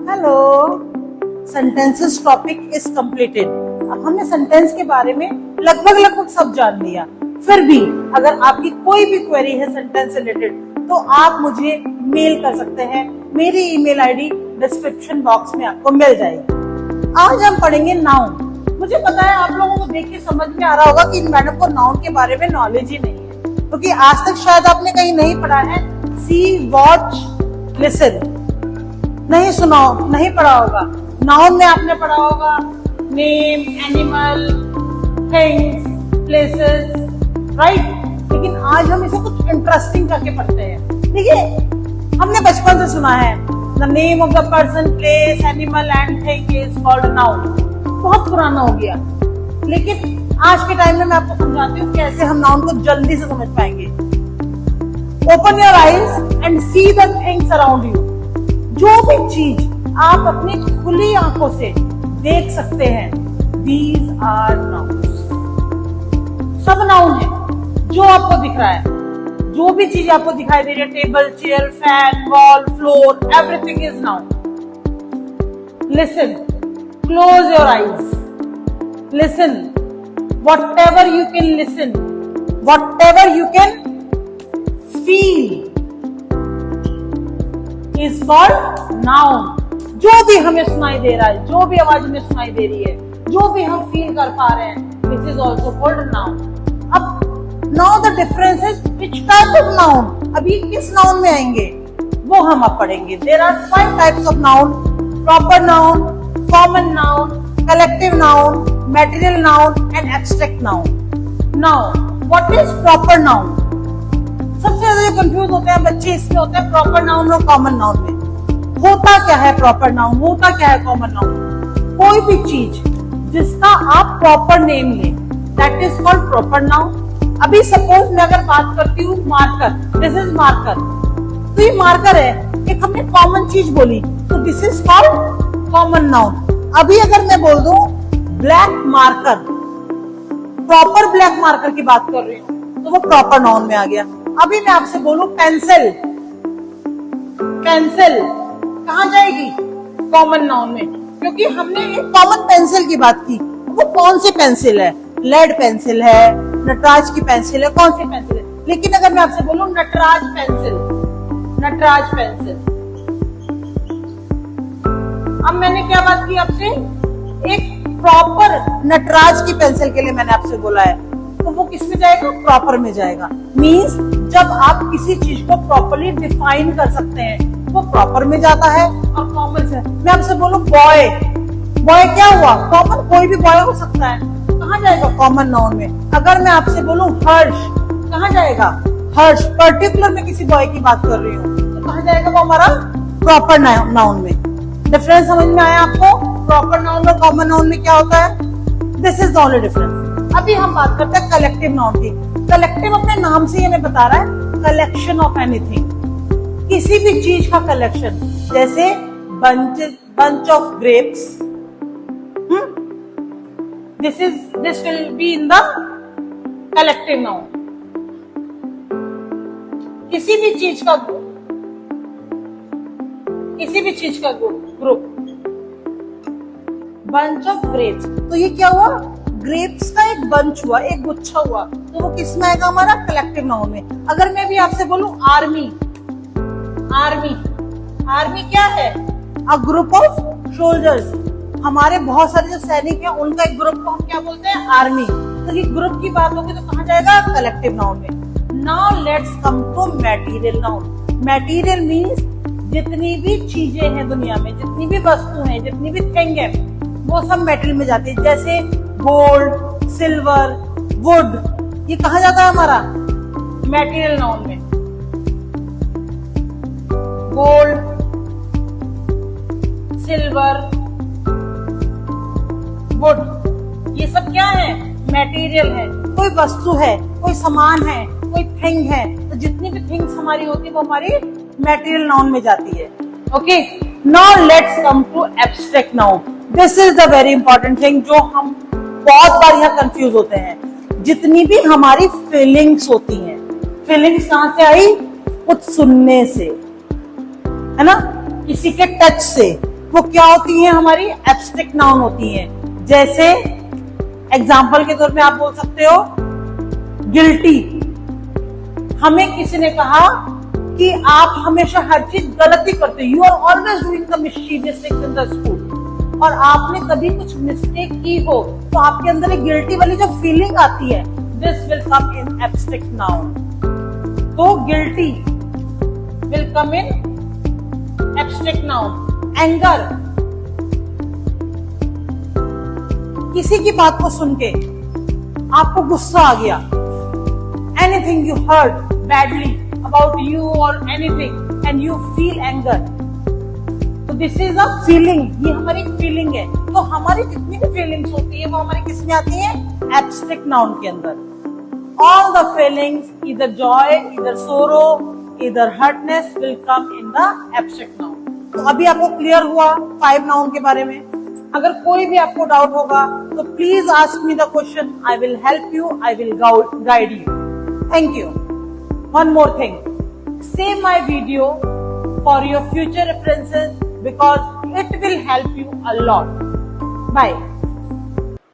Hello, sentences topic is completed. अब हमने sentence के बारे में लगभग सब जान लिया। फिर भी अगर आपकी कोई भी क्वेरी है सेंटेंस से रिलेटेड तो आप मुझे मेल कर सकते हैं। मेरी ईमेल आईडी डिस्क्रिप्शन बॉक्स में आपको मिल जाएगी। आज हम पढ़ेंगे नाउन। मुझे पता है आप लोगों को देख के समझ में आ रहा होगा कि मैडम को नाउन के बारे में नॉलेज ही नहीं है, क्योंकि आज तक शायद आपने कहीं नहीं पढ़ा है। सी, वॉच, लिसन नहीं सुना, नहीं पढ़ा होगा। नाउन में आपने पढ़ा होगा name, animal, things, places, right. लेकिन आज हम इसे कुछ इंटरेस्टिंग करके पढ़ते हैं। देखिए, हमने बचपन से सुना है the name of the person, place, animal and thing is called noun. बहुत पुराना हो गया, लेकिन आज के टाइम में मैं आपको समझाती हूँ कैसे हम नाउन को जल्दी से समझ पाएंगे। Open your eyes and see the things around you. जो भी चीज आप अपनी खुली आंखों से देख सकते हैं, दीज आर नाउन्स। सब नाउन है जो आपको दिख रहा है। जो भी चीज आपको दिखाई दे रही है, table, chair, fan, wall, floor, everything is noun. Listen, close your eyes, listen, whatever you can listen, whatever you can feel is called noun। जो भी हमें सुनाई दे रहा है, जो भी आवाज हमें सुनाई दे रही है, जो भी हम फील कर पा रहे हैं, this is also called noun। अब now the difference is which type of noun। अभी किस noun में आएंगे वो हम अब पढ़ेंगे। There are 5 types of noun: proper noun, common noun, collective noun, material noun and abstract noun। Now, what is proper noun? सबसे ज्यादा जो कंफ्यूज होते हैं बच्चे इसमें होते हैं प्रॉपर नाउन और कॉमन नाउन में। होता क्या है प्रॉपर नाउन, होता क्या है कॉमन नाउन? कोई भी चीज जिसका आप प्रॉपर नेम लें, that is called proper noun. अभी सपोज मैं अगर बात करती हूँ मार्कर, दिस इज मार्कर, तो ये मार्कर है। एक हमने कॉमन चीज बोली तो this is called common noun. अभी अगर मैं बोल दूं black marker, proper black marker की बात कर रही हूं, तो वो प्रॉपर नाउन में आ गया। अभी मैं आपसे बोलूं पेंसिल, पेंसिल कहां जाएगी? कॉमन नाउन में, क्योंकि हमने एक कॉमन पेंसिल की बात की। वो कौन सी पेंसिल है? लेड पेंसिल है, नटराज की पेंसिल है, कौन सी पेंसिल है? लेकिन अगर मैं आपसे बोलूं नटराज पेंसिल, नटराज पेंसिल, अब मैंने क्या बात की आपसे? एक प्रॉपर नटराज की पेंसिल के लिए मैंने आपसे बोला है, तो वो किस में जाएगा? प्रॉपर में जाएगा। मींस जब आप किसी चीज को प्रॉपरली डिफाइन कर सकते हैं वो प्रॉपर में जाता है और कॉमन से। मैं आपसे बोलूं बॉय, बॉय क्या हुआ? कॉमन, कोई भी बॉय हो सकता है, कहाँ जाएगा? कॉमन नाउन में। अगर मैं आपसे बोलूं हर्ष, कहाँ जाएगा? हर्ष, पर्टिकुलर में किसी बॉय की बात कर रही हूँ, तो कहाँ जाएगा? वो हमारा प्रॉपर नाउन में। डिफरेंस समझ में आया आपको? प्रॉपर नाउन और कॉमन नाउन में क्या होता है? This is the only difference. अभी हम बात करते हैं कलेक्टिव नाउन की। कलेक्टिव अपने नाम से हमें बता रहा है कलेक्शन ऑफ एनीथिंग, किसी भी चीज का कलेक्शन। जैसे bunch of grapes, this will be in the collective noun. किसी भी चीज का ग्रुप, किसी भी चीज का ग्रुप, बंच ऑफ ग्रेप्स, तो ये क्या हुआ? ग्रेप्स का एक बंच हुआ, एक गुच्छा हुआ, तो वो किस में आएगा? हमारा कलेक्टिव नाउन में। अगर मैं भी आपसे बोलूं आर्मी, आर्मी, आर्मी क्या है? A group of soldiers. हमारे बहुत सारे जो सैनिक हैं उनका एक ग्रुप को हम क्या बोलते हैं? आर्मी। तो ये ग्रुप की बात होगी तो कहाँ जाएगा? कलेक्टिव नाउन में। Now let's come to material noun. Material means जितनी भी चीजें हैं दुनिया में, जितनी भी वस्तु हैं, जितनी भी थिंग है, वो सब मेटल में जाती है। जैसे गोल्ड, सिल्वर, वुड, ये कहाँ जाता है? हमारा मैटेरियल नाउन में। गोल्ड, सिल्वर, वुड, ये सब क्या है? मैटेरियल है। कोई वस्तु है, कोई सामान है, कोई थिंग है, तो जितनी भी थिंग्स हमारी होती है वो हमारी मैटेरियल नाउन में जाती है। Okay, now let's come to abstract noun. This is the very important thing जो हम बहुत बार यहाँ कंफ्यूज होते हैं। जितनी भी हमारी फीलिंग्स होती हैं, फीलिंग्स कहां से आई? कुछ सुनने से, है ना, किसी के टच से, वो क्या होती है? हमारी एब्स्ट्रैक्ट नाउन होती हैं। जैसे एग्जाम्पल के तौर पे आप बोल सकते हो गिल्टी। हमें किसी ने कहा कि आप हमेशा हर चीज गलती करते हो, you are always doing the mischievous things in the school, और आपने कभी कुछ मिस्टेक की हो तो आपके अंदर एक गिल्टी वाली जो फीलिंग आती है, this will come in abstract noun. तो guilty will come in abstract noun. Anger, किसी की बात को सुन के आपको गुस्सा आ गया, anything you heard badly about you और anything and you feel anger, तो दिस इज अ फीलिंग, ये हमारी फीलिंग है। तो हमारी जितनी भी फीलिंग्स होती है वो हमारी किस में आती है? एब्स्ट्रैक्ट नाउन के अंदर। All the feelings, either joy, either sorrow, either hurtness will come in the abstract noun. तो अभी आपको क्लियर हुआ 5 नाउन के बारे में। अगर कोई भी आपको डाउट होगा तो please ask me the question, I will help you, I will guide you. Thank you. One more thing, save my video for your future references because it will help you a lot. Bye.